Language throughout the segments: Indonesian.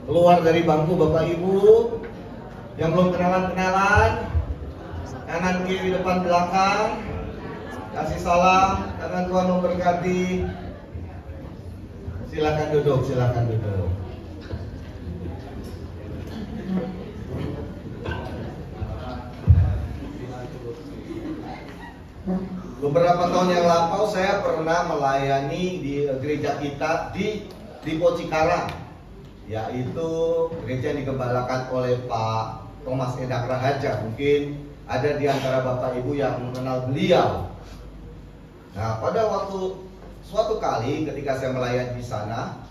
Keluar dari bangku Bapak Ibu, yang belum kenalan-kenalan, kanan kiri depan belakang, kasih salam, karena Tuhan memberkati. Silakan duduk, silakan duduk. Beberapa tahun yang lampau saya pernah melayani di gereja kita di Lipo Cikarang, yaitu gereja yang digembalakan oleh Pak Thomas Edak Rahaja. Mungkin ada di antara Bapak Ibu yang mengenal beliau. Nah, pada suatu kali ketika saya melayani di sana,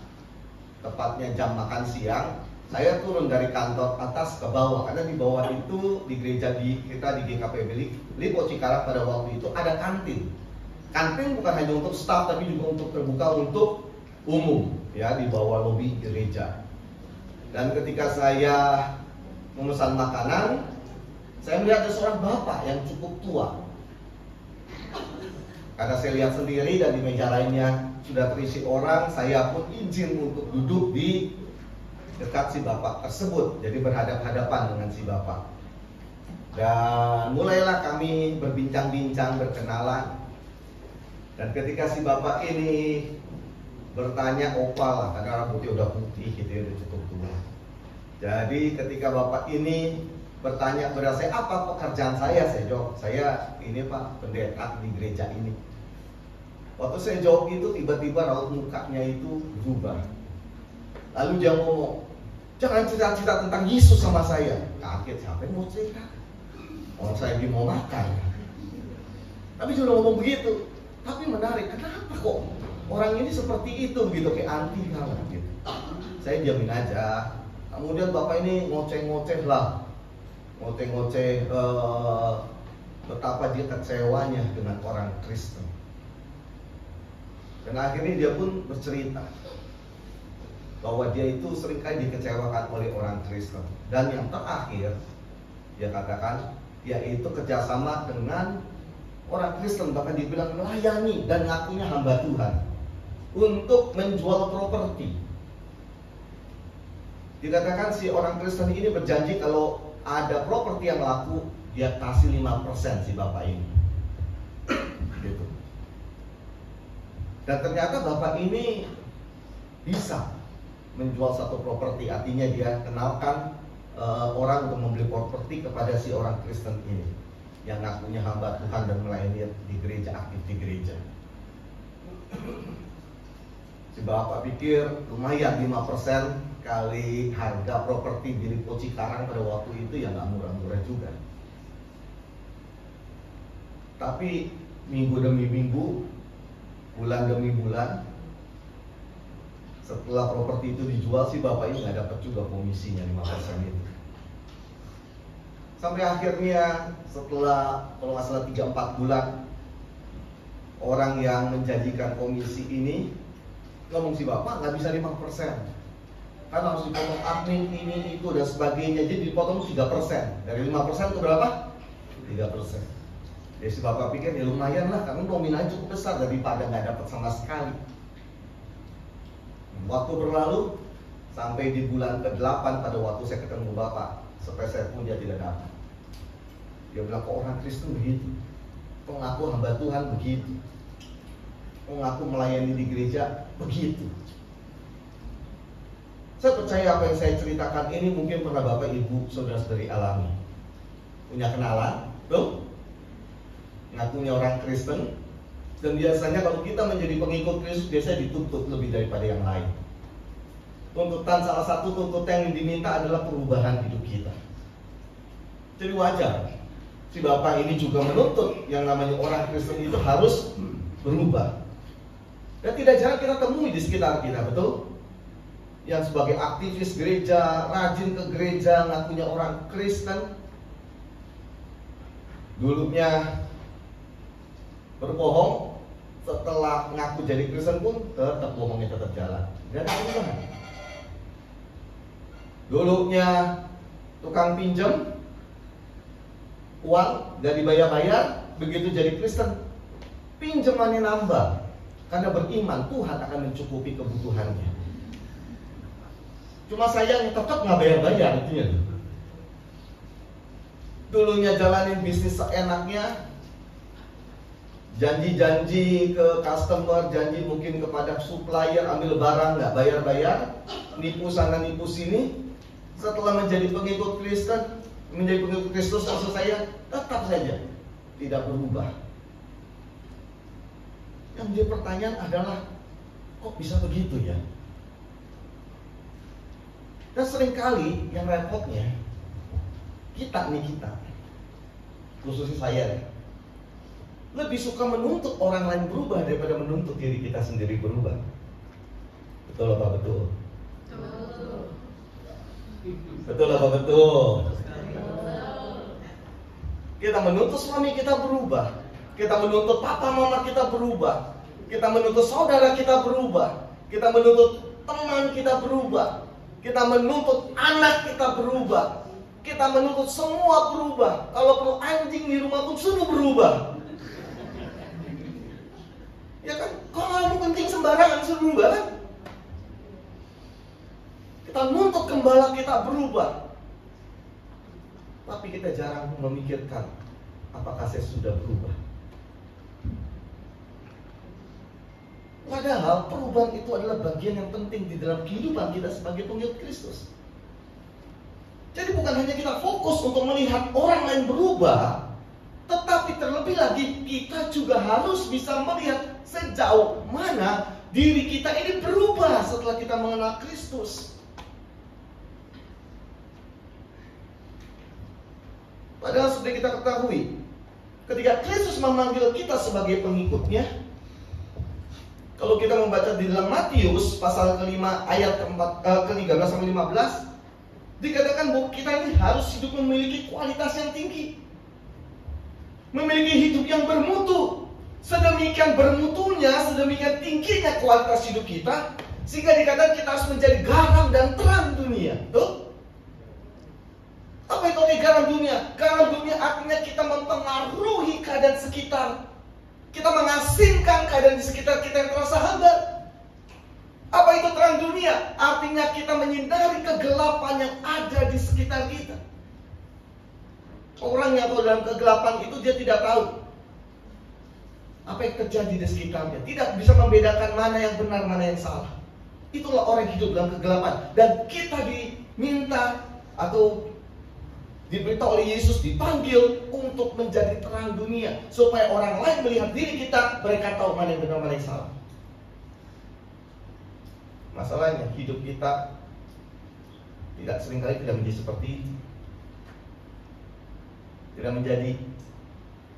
tepatnya jam makan siang, saya turun dari kantor atas ke bawah, karena di bawah itu di gereja kita di GKP Lipo Cikarang pada waktu itu ada kantin. Kantin bukan hanya untuk staf, tapi juga untuk terbuka untuk umum, ya, di bawah lobi gereja. Dan ketika saya memesan makanan, saya melihat ada seorang bapak yang cukup tua. Karena saya lihat sendiri dan di meja lainnya sudah terisi orang, saya pun izin untuk duduk di dekat si bapak tersebut, jadi berhadap-hadapan dengan si bapak. Dan mulailah kami berbincang-bincang, berkenalan. Dan ketika si bapak ini bertanya, opal lah, karena rambutnya udah putih gitu ya, udah cukup tua. Jadi ketika bapak ini bertanya kepada saya, apa pekerjaan saya jawab, saya ini Pak, pendeta di gereja ini. Waktu saya jawab itu, tiba-tiba raut mukanya itu berubah. Lalu dia ngomong, jangan cerita-cerita tentang Yesus sama saya. Kaget, siapa yang mau cerita? Orang saya lagi mau makan. Tapi sudah ngomong begitu. Tapi menarik, kenapa kok orang ini seperti itu gitu, kayak anti banget gitu. Saya diamin aja. Kemudian bapak ini ngoceh-ngoceh lah, ngoceh-ngoceh betapa dia kecewanya dengan orang Kristen. Dan akhirnya dia pun bercerita bahwa dia itu seringkali dikecewakan oleh orang Kristen. Dan yang terakhir dia katakan, yaitu kerjasama dengan orang Kristen, bahkan dibilang melayani dan ngakunya hamba Tuhan untuk menjual properti. Dikatakan si orang Kristen ini berjanji kalau ada properti yang laku, dia kasih 5% si bapak ini. Gitu. Dan ternyata bapak ini bisa menjual satu properti, artinya dia kenalkan orang untuk membeli properti kepada si orang Kristen ini yang ngakunya hamba Tuhan dan melayani di gereja, aktif di gereja. Si bapak pikir lumayan 5% kali harga properti di Lipo Cikarang pada waktu itu, ya nggak murah-murah juga. Tapi minggu demi minggu, bulan demi bulan, setelah properti itu dijual, si bapak ini nggak dapat juga komisinya 5% itu. Sampai akhirnya setelah kalau nggak salah 3-4 bulan, orang yang menjanjikan komisi ini ngomong, si bapak nggak bisa 5%, kan harus dipotong admin ini itu dan sebagainya, jadi dipotong 3%. Dari 5% itu berapa? 3%. Jadi si bapak pikir ya lumayan lah, karena nominalnya cukup besar daripada nggak dapat sama sekali. Waktu berlalu sampai di bulan ke-8 pada waktu saya ketemu bapak, sepeser pun dia tidak dapat. Dia bilang, kok orang Kristen begitu, kok ngaku hamba Tuhan begitu, kok ngaku melayani di gereja begitu. Saya percaya apa yang saya ceritakan ini mungkin pernah bapak ibu saudara-saudari alami. Punya kenalan, tuh, ngakunya orang Kristen. Dan biasanya kalau kita menjadi pengikut Kristus, biasanya dituntut lebih daripada yang lain. Tuntutan, salah satu tuntutan yang diminta adalah perubahan hidup kita. Jadi wajar si bapak ini juga menuntut yang namanya orang Kristen itu harus berubah. Dan tidak jarang kita temui di sekitar kita, betul? Yang sebagai aktivis gereja, rajin ke gereja, ngakunya orang Kristen, dulunya berbohong, setelah ngaku jadi Kristen pun tetap bohongnya tetap jalan. Gak ada perubahan. Dulunya tukang pinjam uang, gak dibayar-bayar, begitu jadi Kristen pinjamannya nambah, karena beriman Tuhan akan mencukupi kebutuhannya. Cuma sayangnya tetap nggak bayar-bayar itu ya. Dulunya jalanin bisnis seenaknya, janji-janji ke customer, janji mungkin kepada supplier, ambil barang nggak bayar-bayar, nipu sana nipu sini. Setelah menjadi pengikut Kristen, menjadi pengikut Kristus, maksud saya tetap saja tidak berubah. Yang menjadi pertanyaan adalah, kok bisa begitu ya? Dan seringkali yang repotnya kita, khususnya saya ya, lebih suka menuntut orang lain berubah daripada menuntut diri kita sendiri berubah. Betul apa betul? Betul apa betul? Kita menuntut suami kita berubah, kita menuntut papa mama kita berubah, kita menuntut saudara kita berubah, kita menuntut teman kita berubah, kita menuntut anak kita berubah, kita menuntut semua berubah. Kalau perlu anjing di rumah pun suruh berubah. Ya kan? Kalau mau kencing sembarangan suruh berubah kan? Kita nuntut gembala kita berubah, tapi kita jarang memikirkan apakah saya sudah berubah. Padahal perubahan itu adalah bagian yang penting di dalam kehidupan kita sebagai pengikut Kristus. Jadi bukan hanya kita fokus untuk melihat orang lain berubah, tetapi terlebih lagi kita juga harus bisa melihat sejauh mana diri kita ini berubah setelah kita mengenal Kristus. Padahal sudah kita ketahui, ketika Kristus memanggil kita sebagai pengikutnya, kalau kita membaca di dalam Matius pasal ke-5 ayat ke-13 sampai 15, dikatakan bahwa kita ini harus hidup memiliki kualitas yang tinggi, memiliki hidup yang bermutu. Sedemikian bermutunya, sedemikian tingginya kualitas hidup kita, sehingga dikatakan kita harus menjadi garam dan terang dunia. Tuh. Apa itu garam dunia? Garam dunia artinya kita mempengaruhi keadaan sekitar. Kita mengasingkan keadaan di sekitar kita yang terasa hambar. Apa itu terang dunia? Artinya kita menyinari kegelapan yang ada di sekitar kita. Orang yang tahu dalam kegelapan itu dia tidak tahu apa yang terjadi di sekitarnya, tidak bisa membedakan mana yang benar, mana yang salah. Itulah orang yang hidup dalam kegelapan. Dan kita diminta atau diberitahu oleh Yesus, dipanggil untuk menjadi terang dunia, supaya orang lain melihat diri kita, mereka tahu mana yang benar, mana yang salah. Masalahnya hidup kita seringkali tidak menjadi seperti itu. Tidak menjadi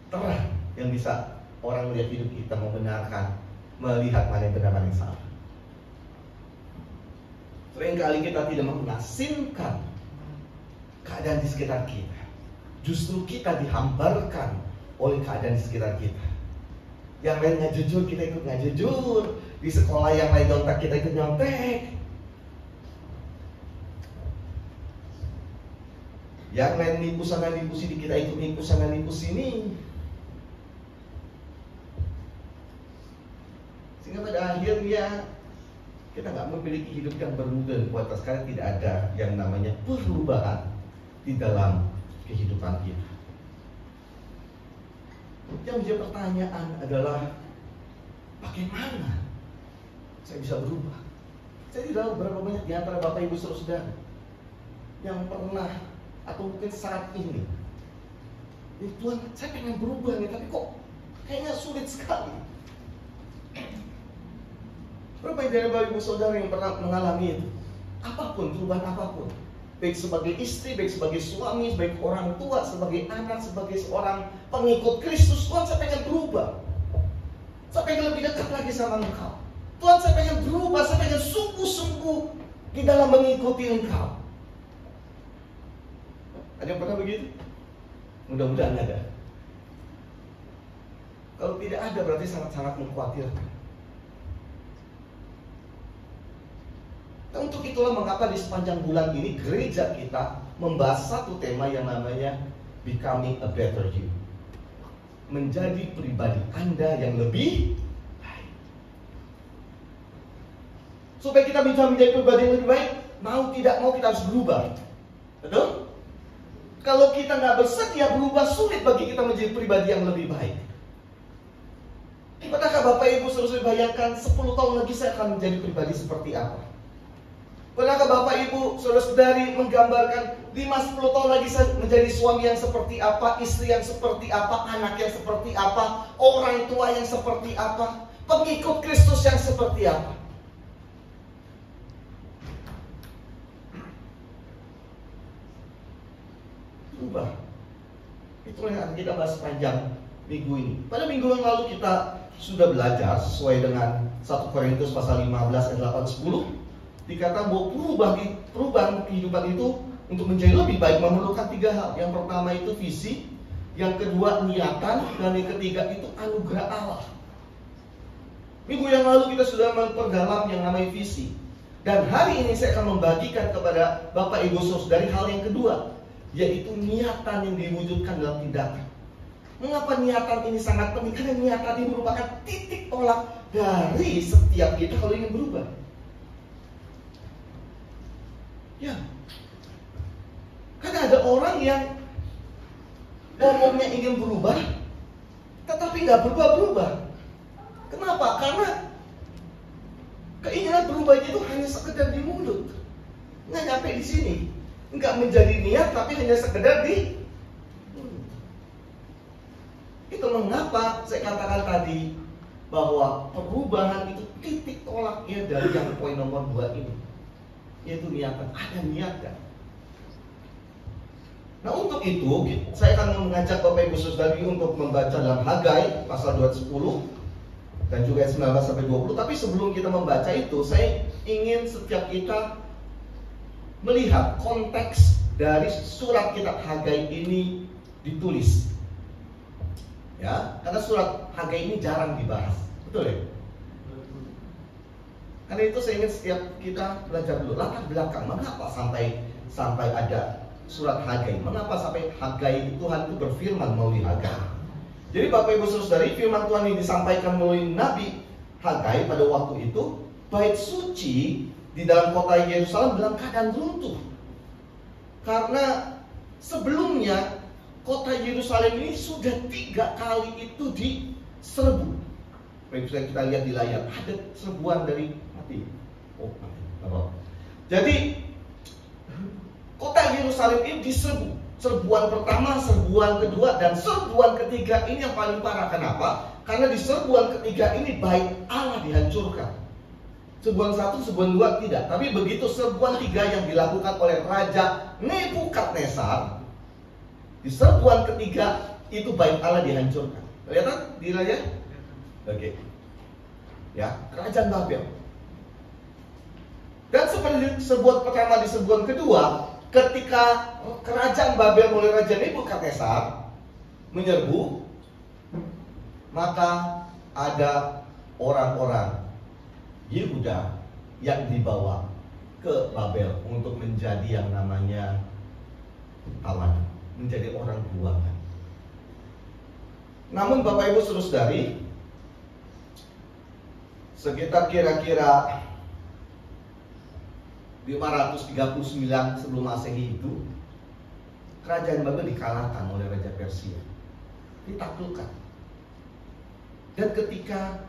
terang yang bisa orang melihat hidup kita, membenarkan, melihat mana yang benar, mana yang salah. Seringkali kita tidak mengasingkan keadaan di sekitar kita. Justru kita dihambarkan oleh keadaan di sekitar kita. Yang lain nggak jujur, kita ikut nggak jujur. Di sekolah yang lain nyontek, kita ikut nyontek. Yang lain nipu sana nipu sini, kita ikut nipu sana nipu sini. Sehingga pada akhirnya kita nggak memiliki hidup yang bermutu dan kualitas, karena tidak ada yang namanya perubahan di dalam kehidupan kita. Yang menjadi pertanyaan adalah, bagaimana saya bisa berubah? Saya tidak tahu berapa banyak di antara Bapak Ibu saudara yang pernah atau mungkin saat ini, Tuhan, saya pengen berubah nih, tapi kok kayaknya sulit sekali. Berapa dari Bapak Ibu saudara yang pernah mengalami itu? Apapun, perubahan apapun, baik sebagai istri, baik sebagai suami, sebagai orang tua, sebagai anak, sebagai seorang pengikut Kristus. Tuhan, saya pengen berubah. Saya pengen lebih dekat lagi sama Engkau. Tuhan, saya pengen berubah. Saya pengen sungguh-sungguh di dalam mengikuti Engkau. Ada yang pernah begitu? Mudah-mudahan ada. Kalau tidak ada, berarti sangat-sangat mengkhawatirkan. Dan untuk itulah mengapa di sepanjang bulan ini gereja kita membahas satu tema yang namanya Becoming a Better You. Menjadi pribadi Anda yang lebih baik. Supaya kita bisa menjadi pribadi yang lebih baik, mau tidak mau kita harus berubah. Betul? Kalau kita nggak bersedia berubah, sulit bagi kita menjadi pribadi yang lebih baik. Pernahkah Bapak Ibu saudara bayangkan 10 tahun lagi saya akan menjadi pribadi seperti apa? Pernahkah Bapak Ibu saudara-saudari menggambarkan 5-10 tahun lagi saya menjadi suami yang seperti apa, istri yang seperti apa, anak yang seperti apa, orang tua yang seperti apa, pengikut Kristus yang seperti apa? Berubah. Itulah yang akan kita bahas panjang minggu ini. Pada minggu yang lalu kita sudah belajar sesuai dengan 1 Korintus pasal 15 ayat 8-10. Dikatakan bahwa perubahan kehidupan itu untuk menjadi lebih baik memerlukan 3 hal. Yang pertama itu visi, yang kedua niatan, dan yang ketiga itu anugerah Allah. Minggu yang lalu kita sudah memperdalam yang namanya visi. Dan hari ini saya akan membagikan kepada Bapak Ibu Saudari hal yang kedua, yaitu niatan yang diwujudkan dalam tindakan. Mengapa niatan ini sangat penting? Karena niatan ini merupakan titik tolak dari setiap kita kalau ingin berubah. Ya, karena ada orang yang ngomongnya ingin berubah, tetapi nggak berubah-berubah. Kenapa? Karena keinginan berubah itu hanya sekedar di mulut, nggak nyampe di sini, nggak menjadi niat, tapi hanya sekedar di. Itu mengapa saya katakan tadi bahwa perubahan itu titik tolaknya dari yang poin nomor 2 ini, yaitu niatan. Ada niatan. Nah, untuk itu saya akan mengajak Bapak Ibu Saudari untuk membaca dalam Hagai pasal 2:10 dan juga ayat 19-20. Tapi sebelum kita membaca itu, saya ingin setiap kita melihat konteks dari surat kitab Hagai ini ditulis. Ya, karena surat Hagai ini jarang dibahas, betul ya? Karena itu saya ingin setiap kita belajar dulu latar belakang mengapa sampai ada surat Hagai, mengapa sampai Hagai Tuhan itu berfirman melalui Hagai. Jadi Bapak Ibu Saudari, firman Tuhan ini disampaikan melalui Nabi Hagai pada waktu itu. Bait suci di dalam kota Yerusalem dalam keadaan runtuh, karena sebelumnya kota Yerusalem ini sudah 3 kali itu diserbu. Bisa kita lihat di layar, ada serbuan dari mati. Jadi kota Yerusalem ini diserbu. Serbuan pertama, serbuan kedua, dan serbuan ketiga ini yang paling parah. Kenapa? Karena di serbuan ketiga ini bait Allah dihancurkan. Serbuan 1, serbuan 2 tidak. Tapi begitu serbuan 3 yang dilakukan oleh Raja Nebukadnezar, di serbuan ketiga itu bait Allah dihancurkan. Kelihatan di layar? Oke. Ya, kerajaan Babel. Dan seperti serbuan pertama di serbuan kedua, ketika kerajaan Babel oleh Raja Nebukadnezar menyerbu, maka ada orang-orang Yehuda yang dibawa ke Babel untuk menjadi yang namanya tawanan, menjadi orang buangan. Namun Bapak Ibu Saudari, sekitar kira-kira 539 sebelum Masehi itu, kerajaan Babel dikalahkan oleh Raja Persia, ditaklukkan. Dan ketika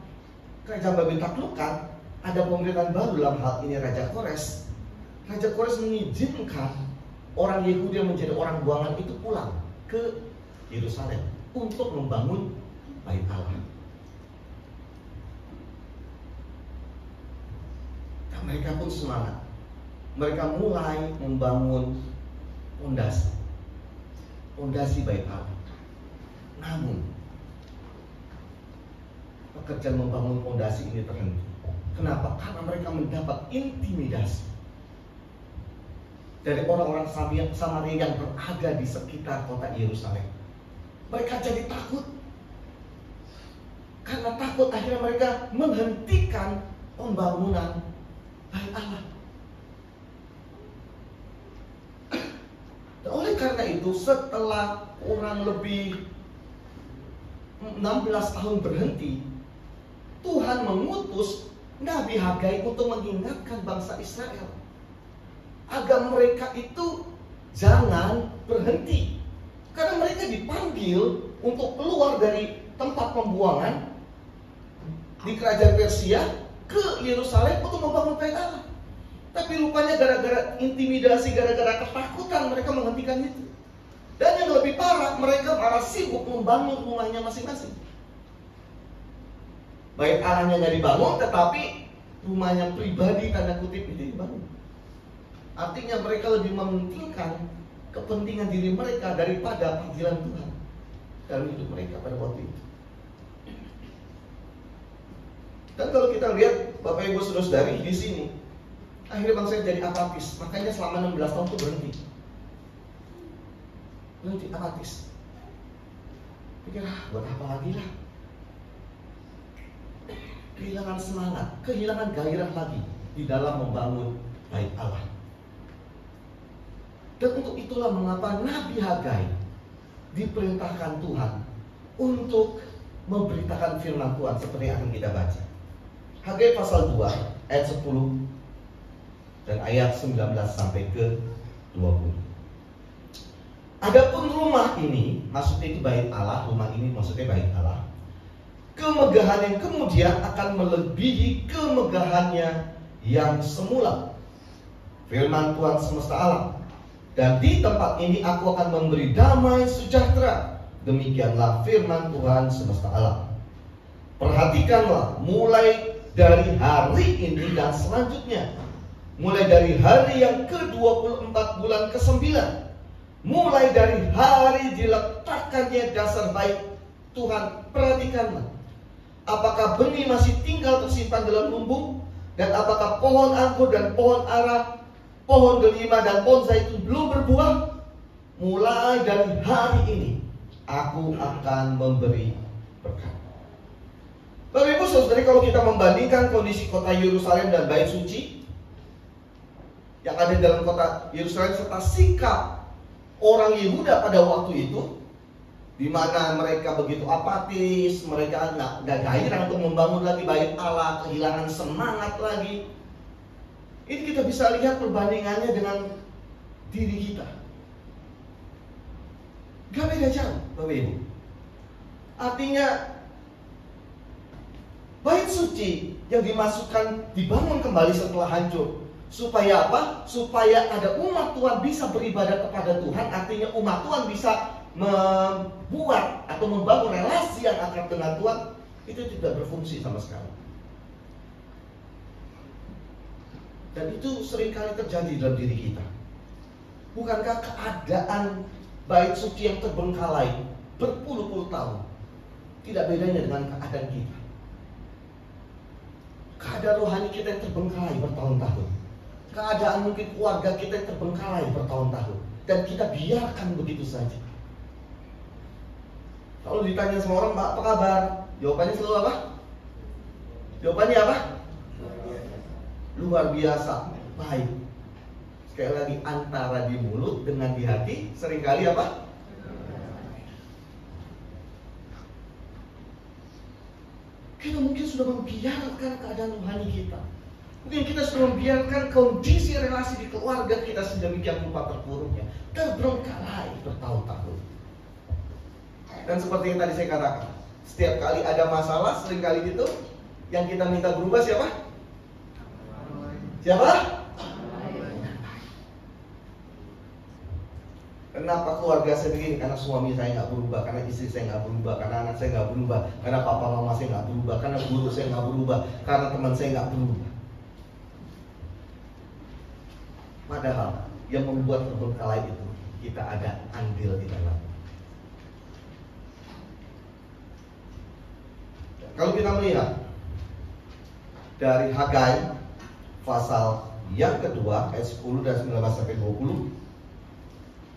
kerajaan Babel ditaklukkan, ada pemerintahan baru dalam hal ini Raja Kores. Raja Kores mengizinkan orang Yahudi yang menjadi orang buangan itu pulang ke Yerusalem untuk membangun bait Allah. Dan mereka pun semangat. Mereka mulai membangun fondasi bait Allah. Namun pekerjaan membangun fondasi ini terhenti. Kenapa? Karena mereka mendapat intimidasi dari orang-orang Samaria yang berada di sekitar kota Yerusalem. Mereka jadi takut. Karena takut, akhirnya mereka menghentikan pembangunan bait Allah. Dan oleh karena itu, setelah kurang lebih 16 tahun berhenti, Tuhan mengutus Nabi Hagai untuk mengingatkan bangsa Israel. agar mereka itu jangan berhenti. Karena mereka dipanggil untuk keluar dari tempat pembuangan di kerajaan Persia ke Yerusalem untuk membangun bait Allah. Tapi rupanya gara-gara intimidasi, gara-gara ketakutan mereka menghentikan itu. Dan yang lebih parah, mereka malah sibuk membangun rumahnya masing-masing. Bait Allahnya nggak dibangun, tetapi rumahnya pribadi tanda kutip itu dibangun. Artinya mereka lebih mementingkan kepentingan diri mereka daripada panggilan Tuhan dalam hidup mereka pada waktu itu. Dan kalau kita lihat Bapak Ibu Saudara-saudari di sini, akhirnya bangsa jadi apatis. Makanya selama 16 tahun itu berhenti, apatis. Pikir, buat apa lagi lah. Kehilangan semangat, kehilangan gairah lagi di dalam membangun bait Allah. Dan untuk itulah mengapa Nabi Hagai diperintahkan Tuhan untuk memberitakan firman Tuhan seperti yang akan kita baca. Hagai pasal 2 ayat 10 dan ayat 19 sampai ke 20. Adapun rumah ini, maksudnya itu bait Allah, rumah ini maksudnya bait Allah. Kemegahan yang kemudian akan melebihi kemegahannya yang semula. Firman Tuhan semesta alam. Dan di tempat ini aku akan memberi damai sejahtera. Demikianlah firman Tuhan semesta alam. Perhatikanlah mulai dari hari ini dan selanjutnya. Mulai dari hari yang ke-24 bulan ke-9. Mulai dari hari diletakkannya dasar bait Tuhan, perhatikanlah. Apakah benih masih tinggal tersimpan dalam lumbung? Dan apakah pohon anggur dan pohon ara, pohon delima dan pohon zaitun belum berbuah? Mulai dari hari ini aku akan memberi berkat. Bapak Ibu Saudara, kalau kita membandingkan kondisi kota Yerusalem dan bait suci yang ada dalam kota Yerusalem serta sikap orang Yehuda pada waktu itu, di mana mereka begitu apatis, mereka nggak gairah untuk membangun lagi bait Allah, kehilangan semangat lagi. Ini kita bisa lihat perbandingannya dengan diri kita. Gak beda jauh, Bapak Ibu. Artinya bait suci yang dimasukkan dibangun kembali setelah hancur. Supaya apa? Supaya ada umat Tuhan bisa beribadah kepada Tuhan. Artinya umat Tuhan bisa membuat atau membangun relasi yang akrab dengan Tuhan. Itu tidak berfungsi sama sekali. Dan itu seringkali terjadi dalam diri kita. Bukankah keadaan bait suci yang terbengkalai berpuluh-puluh tahun tidak bedanya dengan keadaan kita? Keadaan rohani kita yang terbengkalai bertahun-tahun, keadaan mungkin keluarga kita yang terbengkalai bertahun-tahun, dan kita biarkan begitu saja. Kalau ditanya sama orang, Pak, apa kabar? Jawabannya selalu apa? Jawabannya apa? Luar biasa, baik. Sekali lagi, antara di mulut dengan di hati seringkali apa? Kita mungkin sudah membiarkan keadaan rohani kita. Mungkin kita sudah membiarkan kondisi relasi di keluarga kita sedemikian rupa terpuruknya, terbengkalai bertahun-tahun. Dan seperti yang tadi saya katakan, setiap kali ada masalah, seringkali itu yang kita minta berubah siapa? Siapa? Kenapa keluarga saya begini? Karena suami saya nggak berubah, karena istri saya nggak berubah, karena anak saya nggak berubah, karena papa mama saya nggak berubah, karena guru saya nggak berubah, karena teman saya nggak berubah. Padahal yang membuat terbengkalai itu kita ada andil di dalam. Kalau kita melihat dari Hagai pasal yang kedua ayat 10 dan 19 sampai 20,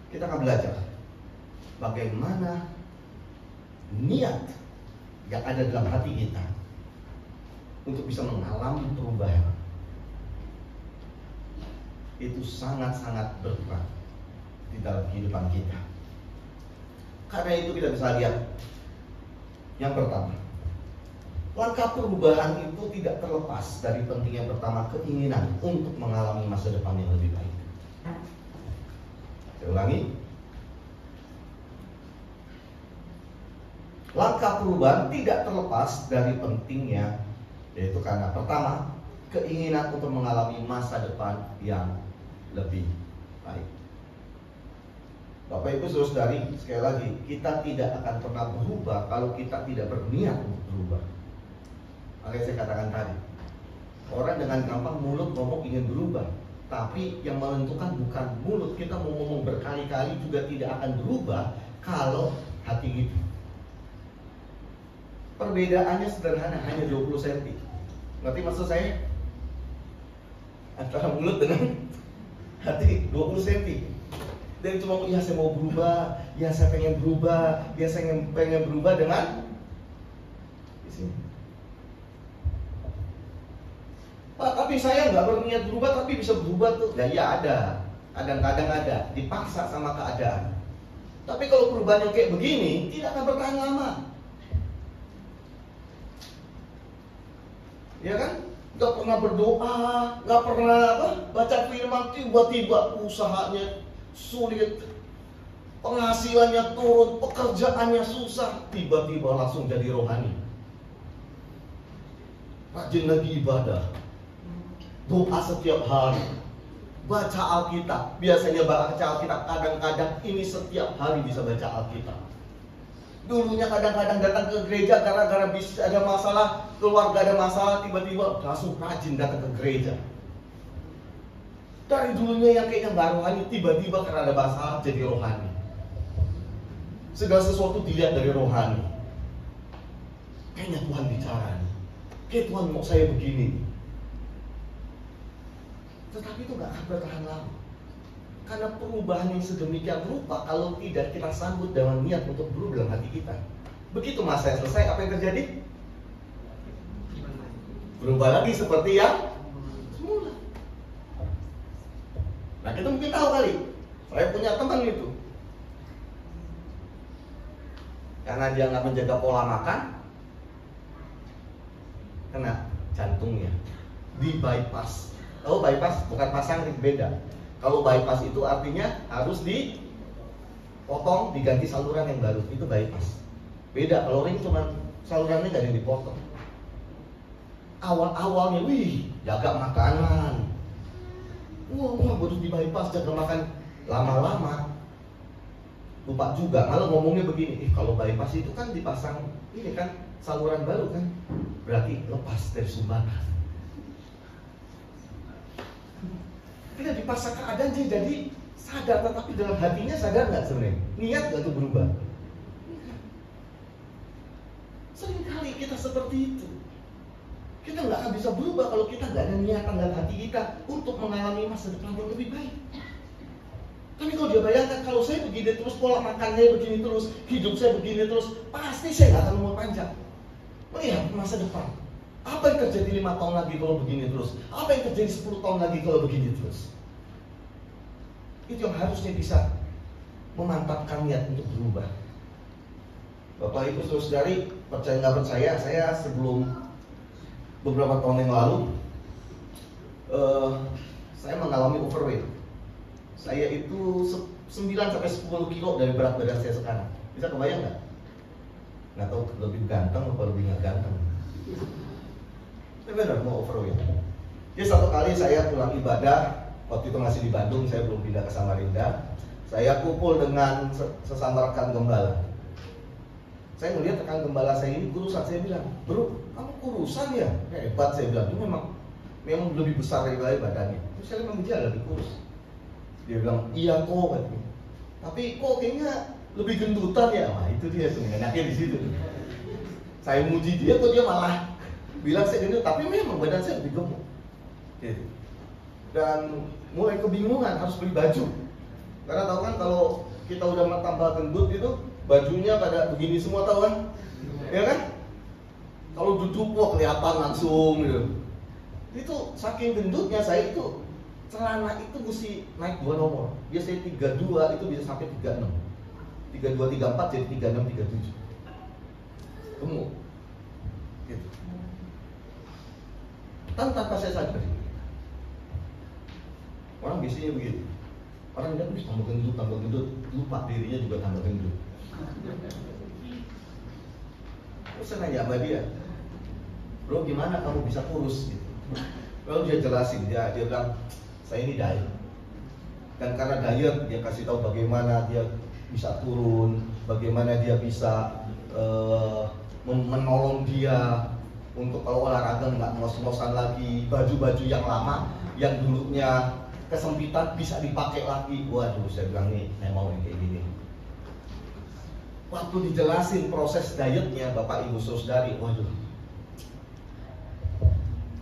kita akan belajar bagaimana niat yang ada dalam hati kita untuk bisa mengalami perubahan. Itu sangat-sangat berperan di dalam kehidupan kita. Karena itu kita bisa lihat yang pertama, langkah perubahan itu tidak terlepas dari pentingnya pertama keinginan untuk mengalami masa depan yang lebih baik. Saya ulangi. Langkah perubahan tidak terlepas dari pentingnya, yaitu karena pertama, keinginan untuk mengalami masa depan yang lebih baik. Bapak Ibu Saudari, sekali lagi, kita tidak akan pernah berubah kalau kita tidak berniat untuk berubah. Makanya saya katakan tadi, orang dengan gampang mulut ngomong ingin berubah, tapi yang menentukan bukan mulut. Kita mau ngomong berkali-kali juga tidak akan berubah kalau hati kita. Perbedaannya sederhana, hanya 20 cm. Ngerti maksud saya? Antara mulut dengan hati 20 cm. Dan cuma, ya saya mau berubah, ya saya pengen berubah, ya saya pengen berubah dengan di sini. Pak, tapi saya nggak berniat berubah, tapi bisa berubah tuh. Ya ada, kadang-kadang ada, dipaksa sama keadaan. Tapi kalau perubahan yang kayak begini, tidak akan bertahan lama. Ya kan? Gak pernah berdoa, gak pernah baca firman, tiba-tiba usahanya sulit, penghasilannya turun, pekerjaannya susah, tiba-tiba langsung jadi rohani. Rajin lagi ibadah, doa setiap hari, baca Alkitab. Biasanya baca Alkitab, kadang-kadang ini setiap hari bisa baca Alkitab. Dulunya kadang-kadang datang ke gereja gara-gara bisa ada masalah, keluarga ada masalah, tiba-tiba langsung rajin datang ke gereja. Dari dulunya yang kayaknya nggak rohani, tiba-tiba karena ada masalah jadi rohani. Segala sesuatu dilihat dari rohani. Kayaknya Tuhan bicara nih, kayak Tuhan mau saya begini. Tetapi itu nggak akan bertahan lama. Karena perubahan yang sedemikian rupa, kalau tidak kita sambut dengan niat untuk berubah dalam hati kita, begitu masa selesai, apa yang terjadi? Berubah lagi seperti yang semula. Nah, kita mungkin tahu kali, saya punya teman itu, karena dia nggak menjaga pola makan, kena jantungnya, di bypass. Tahu bypass? Bukan pasang, beda. Kalau bypass itu artinya harus dipotong, diganti saluran yang baru. Itu bypass. Beda, kalau ring cuma salurannya nggak ada yang dipotong. Awal-awalnya, wih, jaga makanan. Wah, baru di bypass, jaga makan. Lama-lama lupa juga, malah ngomongnya begini, kalau bypass itu kan dipasang ini kan saluran baru kan, berarti lepas dari sumbangan. Kita dipaksa keadaan jadi sadar, tetapi dalam hatinya sadar nggak sebenarnya? Niat nggak untuk berubah? Seringkali kita seperti itu. Kita nggak akan bisa berubah kalau kita nggak ada niatan dalam hati kita untuk mengalami masa depan yang lebih baik. Tapi kalau dia bayangkan, kalau saya begini terus, pola makan saya begini terus, hidup saya begini terus, pasti saya nggak akan umur panjang. Melihat masa depan. Apa yang terjadi 5 tahun lagi kalau begini terus? Apa yang terjadi 10 tahun lagi kalau begini terus? Itu yang harusnya bisa memantapkan niat untuk berubah. Bapak Ibu Saudari, percaya nggak percaya, saya sebelum beberapa tahun yang lalu saya mengalami overweight. Saya itu 9-10 kilo dari berat badan saya sekarang. Bisa kebayang nggak? Nggak tahu lebih ganteng atau lebih nggak ganteng. Saya benar mau overweight. Jadi satu kali saya pulang ibadah, waktu itu masih di Bandung, saya belum pindah ke Samarinda. Saya kumpul dengan sesama rekan gembala. Saya melihat rekan gembala saya ini kurusan. Saya bilang, bro, kamu kurusan ya? Hebat, saya bilang. Itu memang lebih besar dari badannya. Terus saya memang dia lebih kurus. Dia bilang, iya kok, tapi kok kayaknya lebih gendutan ya. Wah, itu dia tuh, enaknya di situ. Saya muji dia, kok dia malah bilang saya gendut, tapi memang badan saya lebih gemuk. Gitu. Dan mulai kebingungan harus beli baju. Karena tahu kan kalau kita udah tambah gendut itu bajunya pada begini semua, tahu kan? Ya kan? Kalau duduk wah kelihatan langsung gitu. Itu saking gendutnya saya itu celana itu mesti naik 2 nomor. Biasanya 32 itu bisa sampai 36. 32 34 jadi 36 37. Gemuk. Gitu. Tanpa saya sadari. Orang biasanya begitu. Orang lihat tambah gendut, lupa dirinya juga tambah gendut. Terus saya nanya sama dia, bro gimana kamu bisa kurus gitu? Lalu dia jelasin, dia bilang saya ini diet. Dan karena diet dia kasih tahu bagaimana dia bisa turun, bagaimana dia bisa menolong dia untuk kalau olahraga nggak ngos-ngosan lagi, baju-baju yang lama yang dulunya kesempitan bisa dipakai lagi. Waduh, saya bilang nih, saya mau yang kayak gini. Waktu dijelasin proses dietnya Bapak Ibu Saudari, waduh,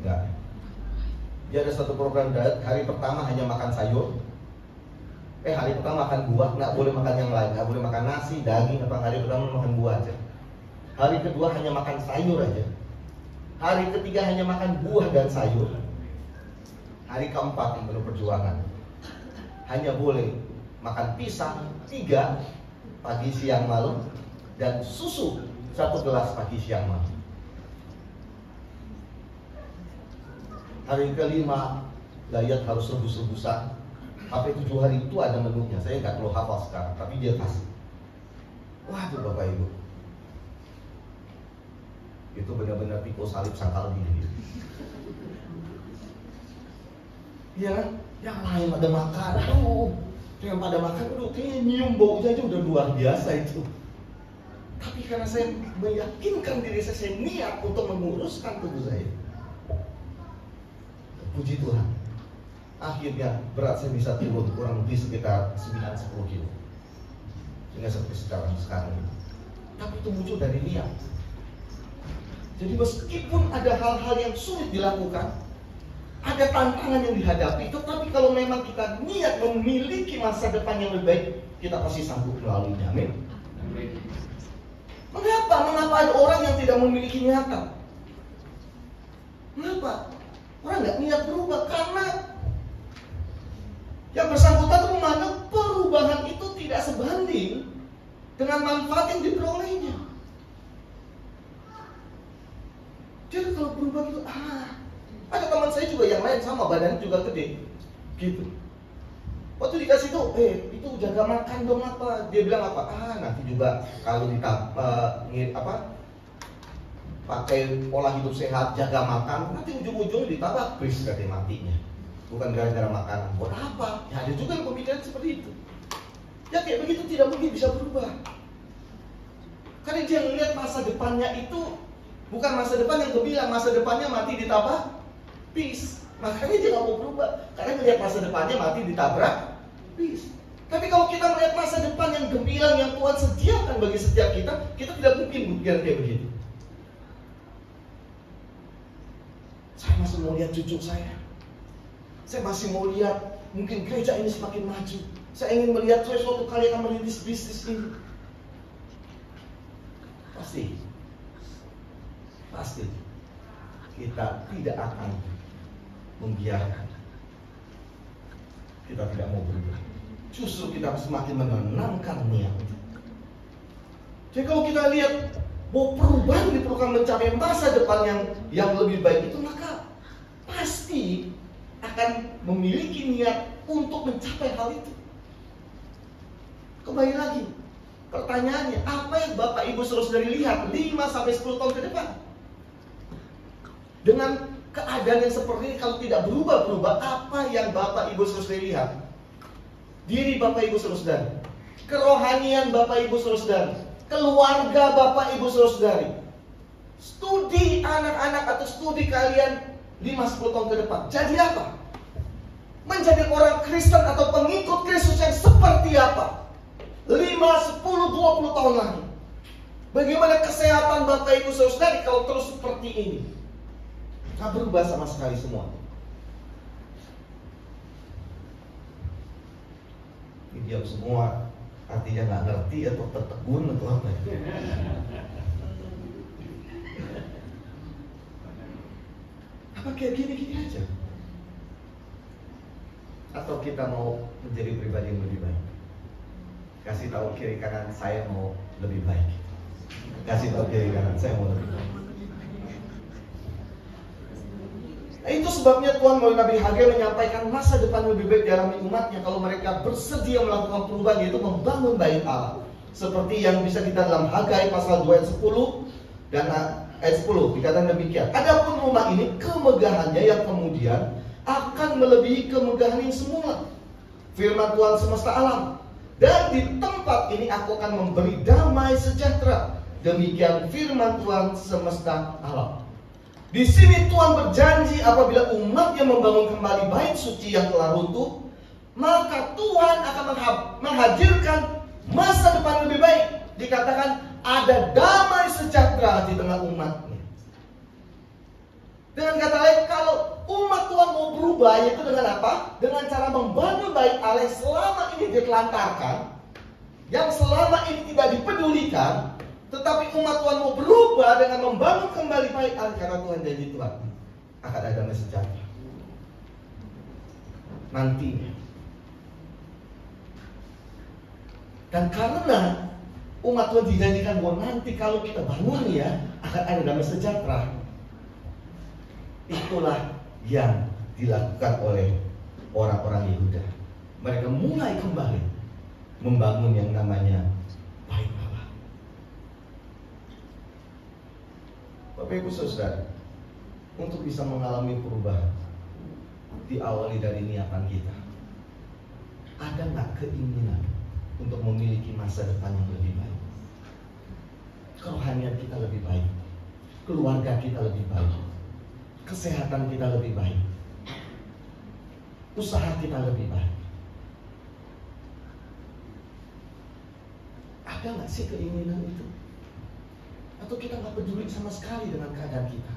enggak. Dia ada satu program diet, hari pertama hanya makan sayur. Hari pertama makan buah, nggak boleh makan yang lain, nggak boleh makan nasi, daging, apa hari pertama makan buah aja. Hari kedua hanya makan sayur aja. Hari ketiga hanya makan buah dan sayur. Hari keempat yang penuh perjuangan, hanya boleh makan pisang 3 pagi siang malam dan susu 1 gelas pagi siang malam. Hari kelima diet harus rebus-rebusan. Sampai 7 hari itu ada menunya. Saya nggak perlu hafal sekarang, tapi dia kasih. Waduh Bapak Ibu, itu benar-benar pikul salib sangkal gini. Iya kan? Yang lain pada makan, yang pada makan, kayaknya nyium baunya aja udah luar biasa itu. Tapi karena saya meyakinkan diri saya niat untuk menguruskan tubuh saya. Puji Tuhan, akhirnya berat saya bisa turun kurang lebih sekitar 9-10 kilo. Sehingga seperti sekarang ini. Tapi itu muncul dari niat. Jadi meskipun ada hal-hal yang sulit dilakukan, ada tantangan yang dihadapi, tetapi kalau memang kita niat memiliki masa depan yang lebih baik, kita pasti sanggup melaluinya. Amin. Mengapa ada orang yang tidak memiliki niatan? Mengapa? Orang nggak niat berubah karena yang bersangkutan itu menganggap perubahan itu tidak sebanding dengan manfaat yang diperolehnya. Jadi kalau berubah itu, ada teman saya juga yang lain sama, badannya juga gede, gitu. Waktu dikasih tuh, itu jaga makan dong apa? Dia bilang apa? Nanti juga kalau pakai pola hidup sehat, jaga makan, nanti ujung-ujungnya ditabrak bis katanya matinya. Bukan gara-gara makanan. Buat apa? Ya ada juga yang pemikiran seperti itu. Ya kayak begitu tidak mungkin bisa berubah. Karena dia melihat masa depannya itu bukan masa depan yang gembira, masa depannya mati ditabrak bis. Makanya dia nggak mau berubah, karena melihat masa depannya mati ditabrak bis. Tapi kalau kita melihat masa depan yang gembira yang Tuhan sediakan bagi setiap kita, kita tidak mungkin berpikir kayak begitu. Saya masih mau lihat cucu saya. Saya masih mau lihat mungkin gereja ini semakin maju. Saya ingin melihat saya suatu kali akan merintis bisnis ini. Pasti kita tidak akan membiarkan. Kita tidak mau berubah. Justru kita semakin menenangkan niat. Jadi kalau kita lihat bahwa perubahan diperlukan mencapai masa depan yang lebih baik itu, maka pasti akan memiliki niat untuk mencapai hal itu. Kembali lagi, pertanyaannya, apa yang Bapak Ibu Saudara-saudari lihat 5-10 tahun ke depan? Dengan keadaan yang seperti ini, kalau tidak berubah, apa yang Bapak Ibu Saudara-saudari lihat? Diri Bapak Ibu Saudara-saudari, kerohanian Bapak Ibu Saudara-saudari, keluarga Bapak Ibu Saudara-saudari, studi anak-anak atau studi kalian 5-10 tahun ke depan. Jadi apa? Menjadi orang Kristen atau pengikut Kristus yang seperti apa? 5, 10, 20 tahun lagi. Bagaimana kesehatan Bapak Ibu Saudara kalau terus seperti ini? Gak berubah sama sekali semua. Ini diam semua, artinya gak ngerti atau tertegun atau apa ya? Apa kayak gini-gini aja? Atau kita mau menjadi pribadi yang lebih baik? Kasih tahu kiri kanan, saya mau lebih baik. Kasih tahu kiri kanan, saya mau lebih baik. Nah, itu sebabnya Tuhan melalui Nabi Hagai menyampaikan masa depan lebih baik dialami umatnya kalau mereka bersedia melakukan perubahan, yaitu membangun bait Allah. Seperti yang bisa kita dalam Hagai pasal 2 ayat 10 dan ayat 10 dikatakan demikian. Adapun rumah ini kemegahannya yang kemudian akan melebihi kemegahan yang semula. Firman Tuhan semesta alam. Dan di tempat ini aku akan memberi damai sejahtera. Demikian firman Tuhan semesta alam. Di sini Tuhan berjanji apabila umatnya membangun kembali bait suci yang telah runtuh, maka Tuhan akan menghadirkan masa depan lebih baik. Dikatakan ada damai sejahtera di tengah umatnya. Dengan kata lain, kalau umat Tuhan mau berubah, yaitu dengan apa? Dengan cara membangun bait Allah yang selama ini ditelantarkan, yang selama ini tidak dipedulikan. Tetapi umat Tuhan mau berubah dengan membangun kembali bait Allah, karena Tuhan janji Tuhan akan ada damai sejahtera nantinya. Dan karena umat Tuhan dijanjikan bahwa nanti kalau kita bangun ya akan ada damai sejahtera, itulah yang dilakukan oleh orang-orang Yehuda. Mereka mulai kembali membangun yang namanya bait Allah. Bapak Ibu Saudara, untuk bisa mengalami perubahan diawali dari niatan kita. Ada nggak keinginan untuk memiliki masa depan yang lebih baik? Kerohanian kita lebih baik, keluarga kita lebih baik, kesehatan kita lebih baik, usaha kita lebih baik. Ada nggak sih keinginan itu? Atau kita nggak peduli sama sekali dengan keadaan kita?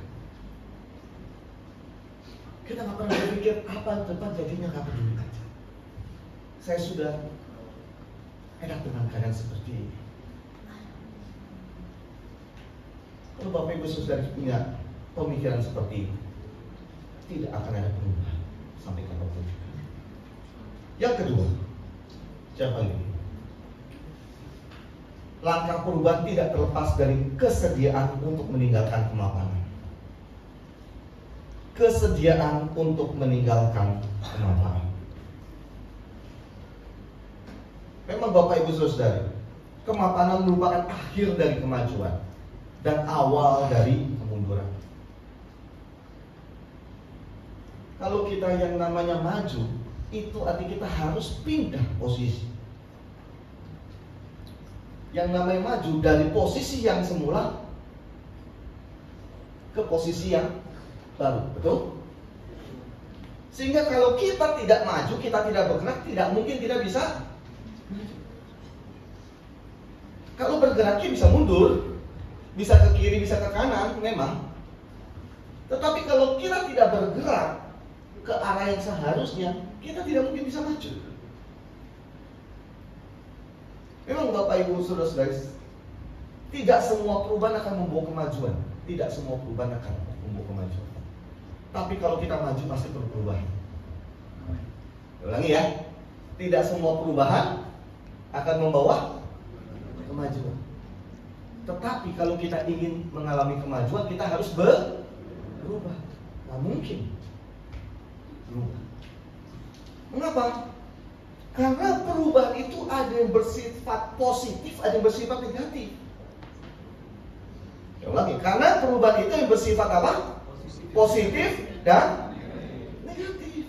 Kita nggak pernah berpikir apa depan jadinya, nggak peduli aja. Saya sudah enak dengan keadaan seperti ini. Kalau Bapak Ibu Saudara punya pemikiran seperti ini, tidak akan ada perubahan sampai kapanpun. Yang kedua, siapa ini? Langkah perubahan tidak terlepas dari kesediaan untuk meninggalkan kemapanan. Kesediaan untuk meninggalkan kemapanan. Memang Bapak Ibu Saudara, kemapanan merupakan akhir dari kemajuan dan awal dari kemunduran. Kalau kita yang namanya maju, itu artinya kita harus pindah posisi. Yang namanya maju dari posisi yang semula ke posisi yang baru, betul? Sehingga kalau kita tidak maju, kita tidak bergerak, tidak mungkin tidak bisa maju. Kalau bergeraknya bisa mundur, bisa ke kiri, bisa ke kanan, memang. Tetapi kalau kita tidak bergerak ke arah yang seharusnya, kita tidak mungkin bisa maju. Memang Bapak Ibu Saudara-saudari, tidak semua perubahan akan membawa kemajuan. Tidak semua perubahan akan membawa kemajuan. Tapi kalau kita maju pasti perubahan. Ulangi ya, tidak semua perubahan akan membawa kemajuan. Tetapi kalau kita ingin mengalami kemajuan, kita harus berubah. Nggak mungkin berubah. Mengapa? Karena perubahan itu ada yang bersifat positif, ada yang bersifat negatif. Ulangi, karena perubahan itu yang bersifat apa? Positif dan negatif.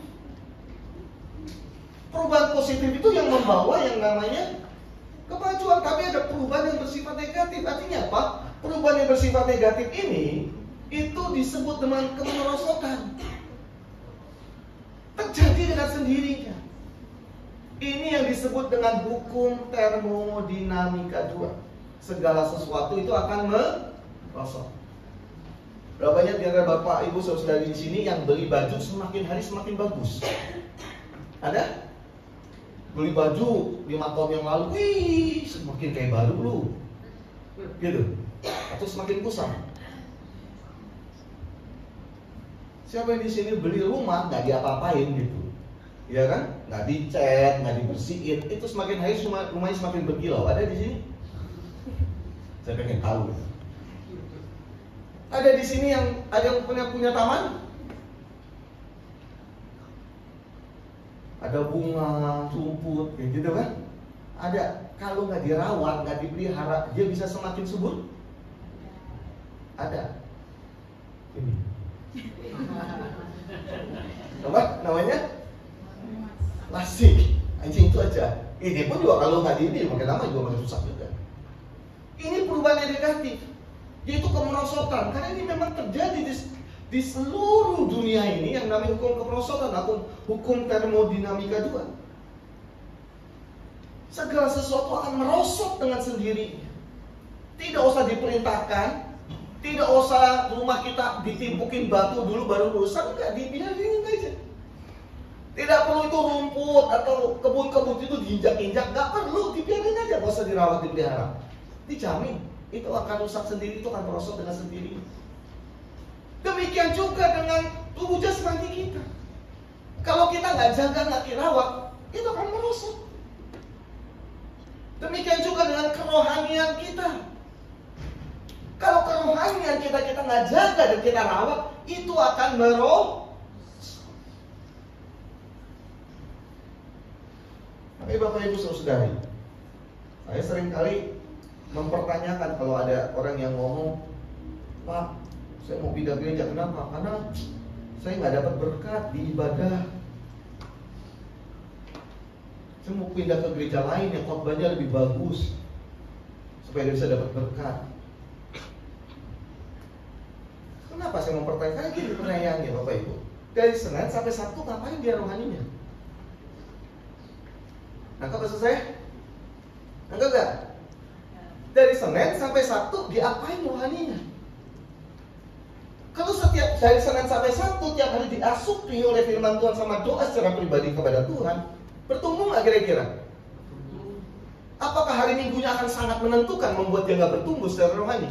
Perubahan positif itu yang membawa yang namanya kemajuan, tapi ada perubahan yang bersifat negatif. Artinya apa? Perubahan yang bersifat negatif ini itu disebut dengan kemerosotan. Terjadi dengan sendirinya. Ini yang disebut dengan hukum termodinamika 2. Segala sesuatu itu akan merosot. Berapa banyak di antara Bapak Ibu Saudara di sini yang beli baju semakin hari semakin bagus? Ada? Beli baju 5 tahun yang lalu, wih, semakin kayak baru lu, gitu. Atau semakin kusam. Siapa yang di sini beli rumah nggak diapa-apain gitu? Ya kan, nggak dicat, nggak dibersihin, itu semakin hari rumahnya semakin berkilau. Ada di sini? Saya pengen tahu. Ada di sini yang ada yang punya taman? Ada bunga, rumput, kayak gitu kan? Ada. Kalau nggak dirawat, nggak dipelihara, dia bisa semakin subur? Ada. Ini. Apa namanya? Lasik. Anjing itu aja. Ini pun juga kalau nggak ini makin lama juga makin susah juga. Ini perubahan yang negatif, yaitu kemerosotan. Karena ini memang terjadi di seluruh dunia ini yang namanya hukum kemerosotan, hukum termodinamika 2. Segala sesuatu akan merosot dengan sendirinya. Tidak usah diperintahkan, tidak usah rumah kita ditimpukin batu dulu baru rusak, enggak, dibiarin aja. Tidak perlu itu rumput atau kebun-kebun itu diinjak-injak, nggak perlu, dibiarin aja, nggak usah dirawat, dipelihara. Dijamin itu akan rusak sendiri, itu akan merosot dengan sendiri. Demikian juga dengan tubuh jasmani kita. Kalau kita nggak jaga, nggak dirawat, itu akan merosot. Demikian juga dengan kerohanian kita. Kalau kerohanian kita nggak jaga dan kita rawat, itu akan merosot. Tapi Bapak Ibu Saudari, saya sering kali mempertanyakan kalau ada orang yang ngomong, Pak, saya mau pindah gereja, kenapa? Karena saya nggak dapat berkat di ibadah. Saya mau pindah ke gereja lain yang khotbahnya lebih bagus supaya dia bisa dapat berkat. Kenapa saya mempertanyakan? Karena gini pertanyaannya Bapak Ibu, dari Senin sampai Sabtu ngapain dia rohaninya? Nangkap maksud saya? Nangkap gak? Dari Senin sampai Sabtu diapain rohaninya? Kalau setiap dari Senin sampai Sabtu tiap hari diasupi oleh firman Tuhan sama doa secara pribadi kepada Tuhan, bertumbuh nggak kira-kira? Apakah hari Minggunya akan sangat menentukan membuat dia nggak bertumbuh secara rohani?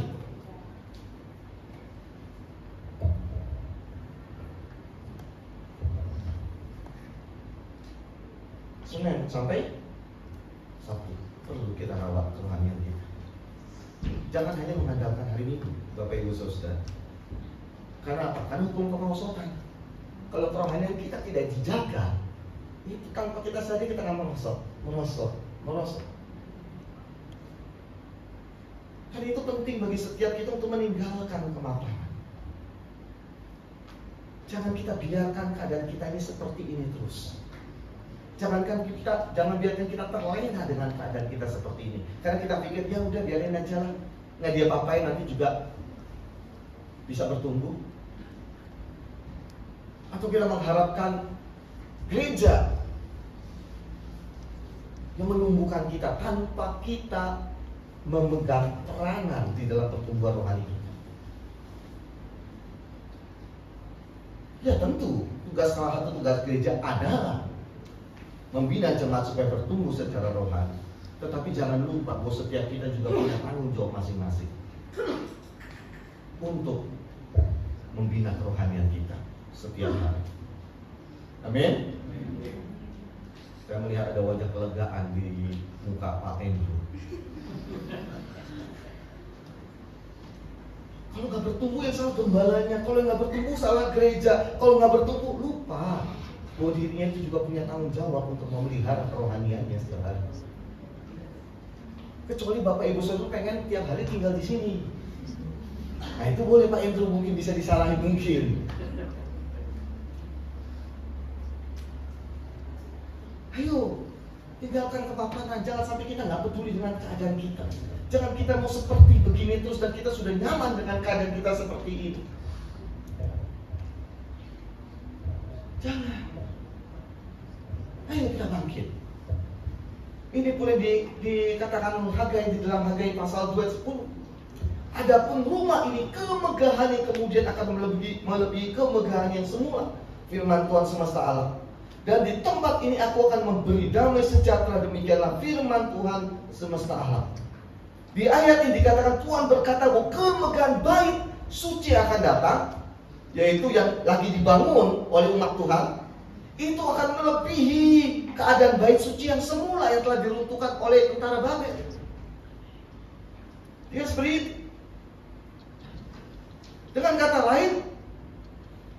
Senin sampai Sabtu perlu kita rawat kerohanian kita. Jangan hanya mengandalkan hari Minggu, Bapak Ibu Saudara. Karena apa? Karena hukum kemerosotan. Kalau kerohanian kita tidak dijaga, itu tanpa kita sadari kita akan merosot. Karena itu penting bagi setiap kita untuk meninggalkan kemapanan. Jangan kita biarkan keadaan kita ini seperti ini terus. Jangan biarkan kita terlena dengan keadaan kita seperti ini. Karena kita pikir ya udah biarin aja lah, nggak dia apa-apain, nanti juga bisa bertumbuh. Atau kita mengharapkan gereja yang menumbuhkan kita tanpa kita memegang peranan di dalam pertumbuhan rohani kita. Ya tentu, salah satu tugas gereja adalah membina jemaat supaya bertumbuh secara rohani. Tetapi jangan lupa bahwa setiap kita juga punya tanggung jawab masing-masing untuk membina kerohanian kita setiap hari. Amin. Saya melihat ada wajah kelegaan di muka Pak Andrew. Kalau nggak bertumbuh yang salah gembalanya, kalau nggak bertumbuh salah gereja, kalau nggak bertumbuh lupa bahwa dirinya itu juga punya tanggung jawab untuk memelihara kerohaniannya setiap hari. Kecuali Bapak Ibu Saudara pengen tiap hari tinggal di sini. Nah itu boleh Pak Andrew mungkin bisa disalahin mungkin. Ayo, tinggalkan kemapanan. Jangan sampai kita nggak peduli dengan keadaan kita. Jangan kita mau seperti begini terus dan kita sudah nyaman dengan keadaan kita seperti ini. Jangan. Ayo kita bangkit. Ini pun dikatakan Hagai di dalam Hagai pasal 2:10. Adapun rumah ini kemegahan yang kemudian akan melebihi kemegahan yang semula. Firman Tuhan semesta alam. Dan di tempat ini aku akan memberi damai sejahtera, demikianlah firman Tuhan semesta alam. Di ayat ini dikatakan Tuhan berkata bahwa kemegahan bait suci akan datang, yaitu yang lagi dibangun oleh umat Tuhan, itu akan melebihi keadaan bait suci yang semula yang telah diruntuhkan oleh tentara Babel. Dia seperti itu. Dengan kata lain,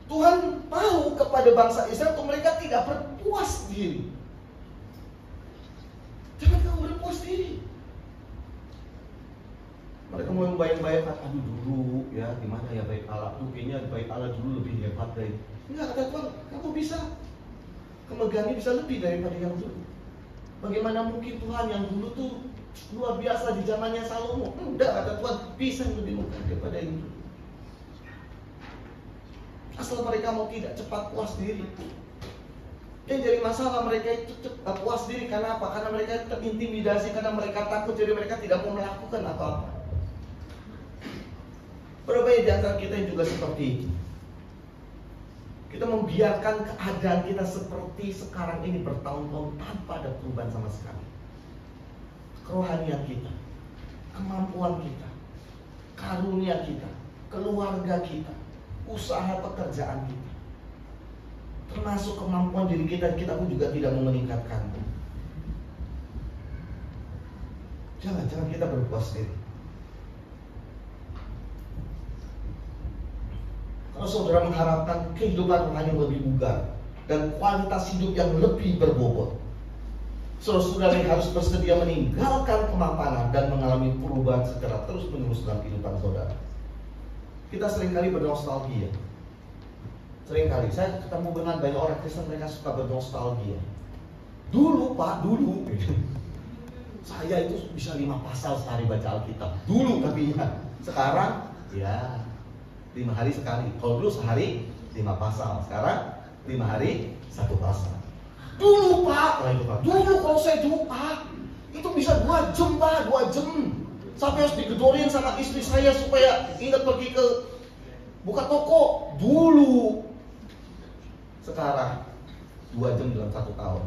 Tuhan mau kepada bangsa Israel untuk mereka tidak berpuas diri. Jangan kamu berpuas diri. Mereka mau membayang-bayangkan, aduh dulu ya gimana ya baik Allah, kayaknya baik Allah dulu lebih hebat dari. Enggak, kata Tuhan, kamu bisa. Kemegahannya bisa lebih daripada yang dulu. Bagaimana mungkin Tuhan yang dulu tuh luar biasa di zamannya Salomo? Enggak, kata Tuhan, bisa yang lebih megah daripada yang dulu. Asal mereka mau tidak cepat puas diri. Yang jadi masalah mereka itu cepat puas diri karena apa? Karena mereka terintimidasi, karena mereka takut, jadi mereka tidak mau melakukan apa-apa. Berapa di antara kita yang juga seperti itu? Kita membiarkan keadaan kita seperti sekarang ini bertahun-tahun tanpa ada perubahan sama sekali. Kerohanian kita, kemampuan kita, karunia kita, keluarga kita, usaha pekerjaan kita, termasuk kemampuan diri kita pun juga tidak mau meningkatkan. Jangan kita berpuas diri. Kalau saudara mengharapkan kehidupan rohani yang lebih bugar dan kualitas hidup yang lebih berbobot, saudara harus bersedia meninggalkan kemapanan dan mengalami perubahan secara terus-menerus dalam kehidupan saudara. Kita seringkali bernostalgia. Seringkali saya ketemu dengan banyak orang Kristen, mereka suka bernostalgia. Dulu Pak, dulu saya itu bisa 5 pasal sehari baca Alkitab. Dulu tapi ya, sekarang ya 5 hari sekali. Kalau dulu sehari 5 pasal, sekarang 5 hari 1 pasal. Dulu Pak, dulu kalau saya doa itu bisa 2 jam Pak, 2 jam. Sampai harus digedorin sama istri saya supaya ingat pergi ke buka toko. Dulu. Sekarang 2 jam dalam 1 tahun.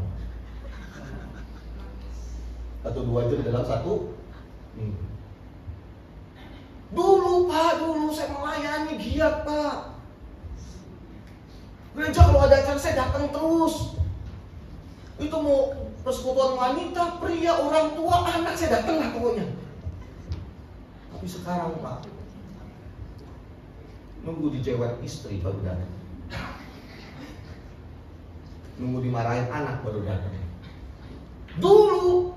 Atau 2 jam dalam 1 minggu. Dulu Pak, dulu saya melayani giat Pak. Gereja kalau ada acara saya datang terus. Itu mau persekutuan wanita, pria, orang tua, anak, saya datang lah pokoknya. Tapi sekarang Pak, nunggu dijewet istri baru datang. Nunggu dimarahin anak baru datang. Dulu.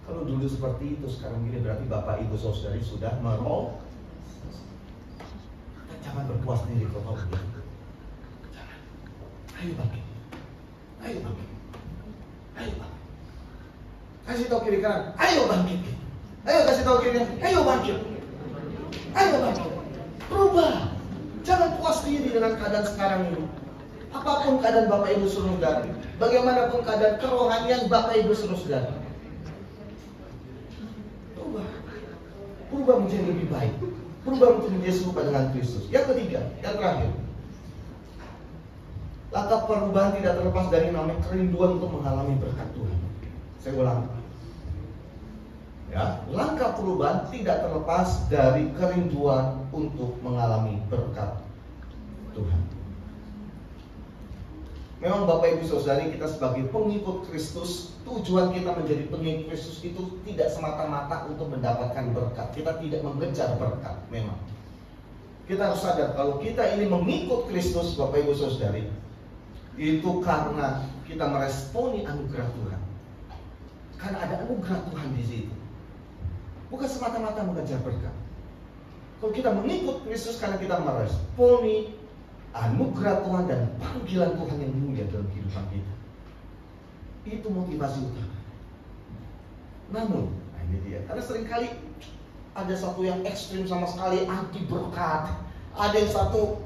Kalau dulu seperti itu, sekarang gini berarti Bapak Ibu Saudari sudah merol. Jangan berpuas diri kalau begitu. Jangan. Ayo bangkit. Ayo bangkit. Ayo bangkit. Kasih tahu kiri kanan. Ayo bangkit. Ayo kasih tahu kiri kanan. Ayo bangkit. Ayo bangkit. Berubah. Jangan puas diri dengan keadaan sekarang ini. Apapun keadaan Bapak Ibu Saudari, bagaimanapun keadaan kerohanian Bapak Ibu Saudari, berubah menjadi lebih baik, berubah menjadi serupa dengan Kristus. Yang ketiga, yang terakhir, langkah perubahan tidak terlepas dari namanya kerinduan untuk mengalami berkat Tuhan. Saya ulang, ya, langkah perubahan tidak terlepas dari kerinduan untuk mengalami berkat Tuhan. Memang Bapak Ibu Saudari, kita sebagai pengikut Kristus, tujuan kita menjadi pengikut Kristus itu tidak semata-mata untuk mendapatkan berkat. Kita tidak mengejar berkat, memang. Kita harus sadar kalau kita ini mengikut Kristus, Bapak Ibu Saudari, itu karena kita meresponi anugerah Tuhan. Karena ada anugerah Tuhan di situ. Bukan semata-mata mengejar berkat. Kalau kita mengikut Kristus karena kita meresponi anugerah Tuhan dan panggilan Tuhan yang mulia dalam kehidupan kita. Itu motivasi utama. Namun, nah ini dia. Karena seringkali ada satu yang ekstrim sama sekali anti berkat. Ada yang satu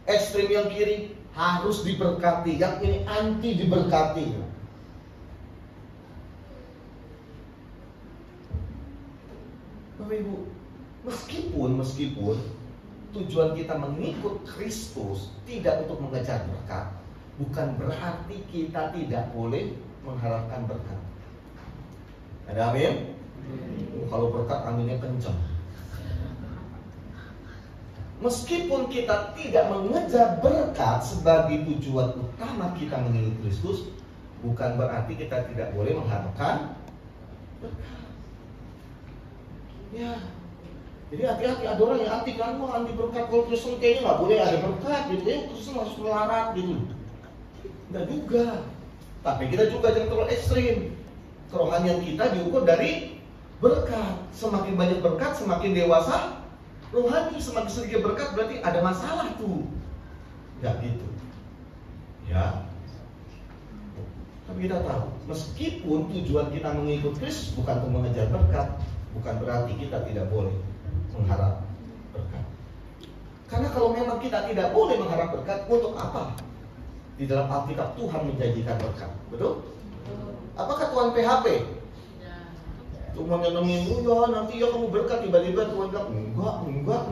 ekstrim yang kiri harus diberkati, yang ini anti diberkati. Bapak Ibu, meskipun tujuan kita mengikut Kristus tidak untuk mengejar berkat, bukan berarti kita tidak boleh mengharapkan berkat. Ada amin? Kalau berkat aminnya kencang. Meskipun kita tidak mengejar berkat sebagai tujuan utama kita mengikut Kristus, bukan berarti kita tidak boleh mengharapkan berkat. Ya, Jadi hati-hati, ada orang yang anti kan, anti berkat. Kalau Kristen kayaknya nggak boleh ada berkat gitu ya, Kristen harus melarat gitu. Enggak juga. Tapi kita juga jangan terlalu ekstrim. Kerohanian kita diukur dari berkat. Semakin banyak berkat, semakin dewasa rohani. Semakin sedikit berkat berarti ada masalah tuh. Enggak gitu. Ya. Tapi kita tahu, meskipun tujuan kita mengikut Kristus bukan untuk mengejar berkat, bukan berarti kita tidak boleh mengharap berkat. Karena kalau memang kita tidak boleh mengharap berkat, untuk apa? Di dalam Alkitab Tuhan menjanjikan berkat, betul? Apakah Tuhan PHP? Cuma nyenengin, ya nanti ya kamu berkat, tiba-tiba Tuhan bilang, enggak.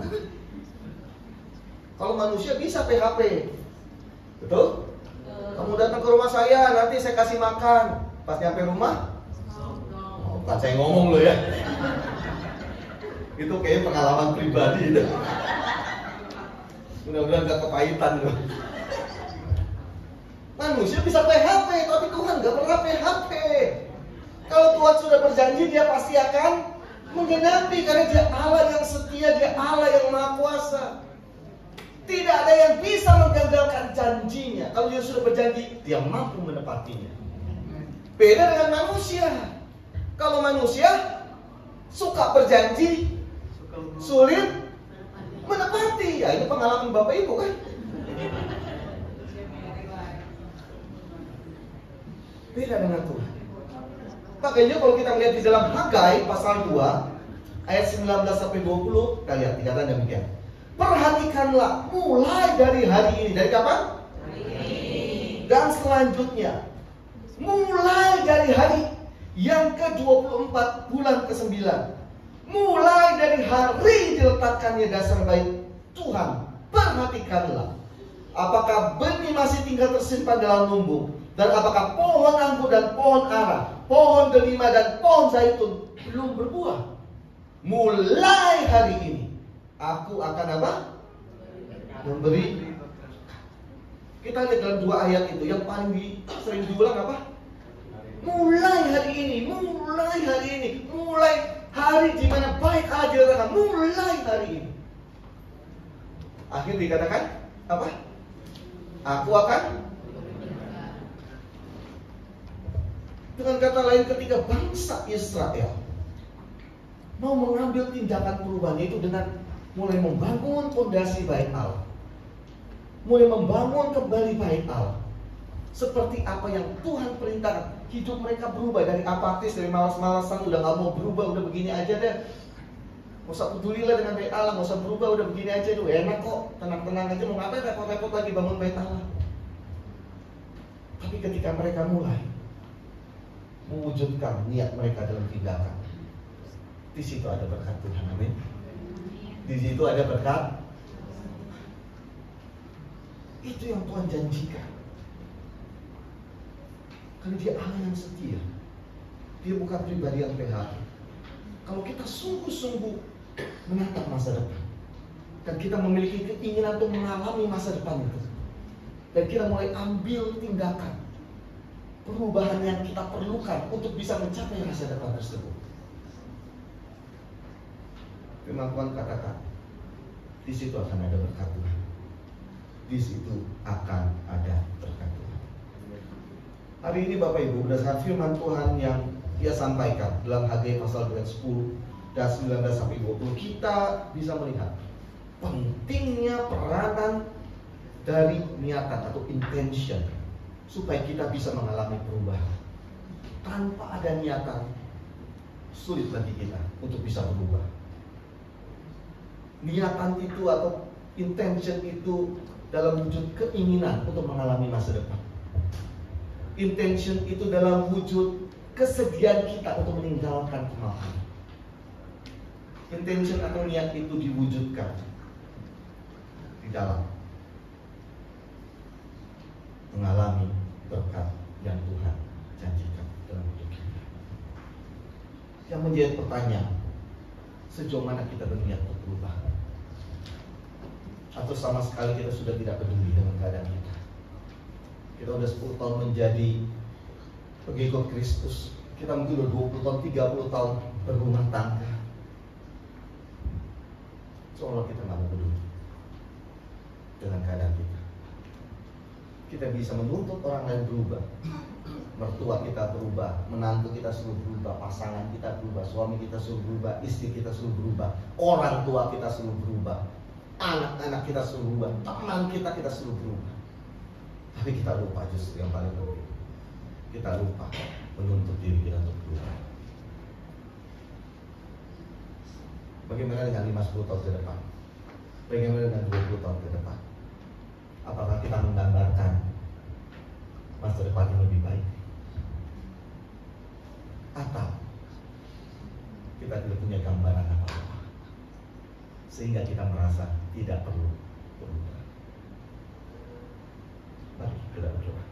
Kalau manusia bisa PHP, betul? Kamu datang ke rumah saya, nanti saya kasih makan. Pas nyampe rumah, bukan saya ngomong loh ya. Itu kayak pengalaman pribadi itu. Mudah-mudahan gak kepahitan loh. Manusia bisa PHP, tapi Tuhan gak pernah PHP. Kalau Tuhan sudah berjanji, Dia pasti akan menggenapi. Karena Dia Allah yang setia, Dia Allah yang Maha Kuasa. Tidak ada yang bisa menggagalkan janjinya. Kalau Dia sudah berjanji, Dia mampu menepatinya. Beda dengan manusia. Kalau manusia suka berjanji, sulit menepati. Ya ini pengalaman Bapak Ibu kan. Beda dengan Tuhan. Makanya kalau kita melihat di dalam Hagai pasal 2 ayat 19 sampai 20, kita lihat dikatakan demikian. Perhatikanlah mulai dari hari ini. Dari kapan? Dan selanjutnya, mulai dari hari yang ke-24 bulan ke-9, mulai dari hari diletakkannya dasar baik Tuhan, perhatikanlah apakah benih masih tinggal tersimpan dalam lumbung, dan apakah pohon anggur dan pohon ara, pohon delima dan pohon zaitun belum berbuah. Mulai hari ini aku akan apa? Memberi. Kita lihat dalam 2 ayat itu yang paling sering diulang apa? Mulai hari ini, mulai hari ini, mulai hari di mana baik adil datang, mulai hari ini. Akhir dikatakan apa? Aku akan. Dengan kata lain, ketika bangsa Israel mau mengambil tindakan perubahan itu dengan mulai membangun fondasi bait Allah, mulai membangun kembali bait Allah, seperti apa yang Tuhan perintahkan. Hidup mereka berubah dari apatis, dari malas-malasan, udah gak mau berubah, udah begini aja deh, gak usah pedulilah dengan bait Allah, gak usah berubah, udah begini aja tuh enak kok, tenang-tenang aja, mau ngapain repot-repot lagi bangun bait Allah. Tapi ketika mereka mulai mewujudkan niat mereka dalam tindakan, di situ ada berkat Tuhan, amin. Di situ ada berkat. Itu yang Tuhan janjikan. Karena Dia Allah yang setia. Dia bukan pribadi yang PHP. Kalau kita sungguh-sungguh menatap masa depan, dan kita memiliki keinginan untuk mengalami masa depan itu, dan kita mulai ambil tindakan perubahan yang kita perlukan untuk bisa mencapai masa depan tersebut. Firman Tuhan katakan, di situ akan ada berkat Tuhan. Di situ akan ada berkat Tuhan. Hari ini Bapak Ibu, berdasarkan firman Tuhan yang Dia sampaikan dalam Hagai pasal 10 dan 19 sampai 20, kita bisa melihat pentingnya peranan dari niatan atau intention supaya kita bisa mengalami perubahan. Tanpa ada niatan, sulit bagi kita untuk bisa berubah. Niatan itu atau intention itu dalam wujud keinginan untuk mengalami masa depan. Intention itu dalam wujud kesediaan kita untuk meninggalkan kemalangan. Intention atau niat itu diwujudkan di dalam mengalami berkat yang Tuhan janjikan dalam hidup kita. Yang menjadi pertanyaan, sejauh mana kita berniat untuk berubah? Atau sama sekali kita sudah tidak peduli dengan keadaan kita? Kita udah 10 tahun menjadi pengikut Kristus. Kita mungkin udah 20 tahun, 30 tahun berumah tangga. seolah kita nggak mau peduli dengan keadaan kita. Kita bisa menuntut orang lain berubah, mertua kita berubah, menantu kita suruh berubah, pasangan kita berubah, suami kita suruh berubah, istri kita suruh berubah, orang tua kita suruh berubah, anak-anak kita suruh berubah, teman kita suruh berubah. Tapi kita lupa justru yang paling penting. Kita lupa menuntut diri kita untuk berubah. Bagaimana dengan 5-10 tahun ke depan? Bagaimana dengan 20 tahun ke depan? Apakah kita menggambarkan masa depan yang lebih baik? Atau kita tidak punya gambaran apa-apa sehingga kita merasa tidak perlu berubah? Mari kita berdoa.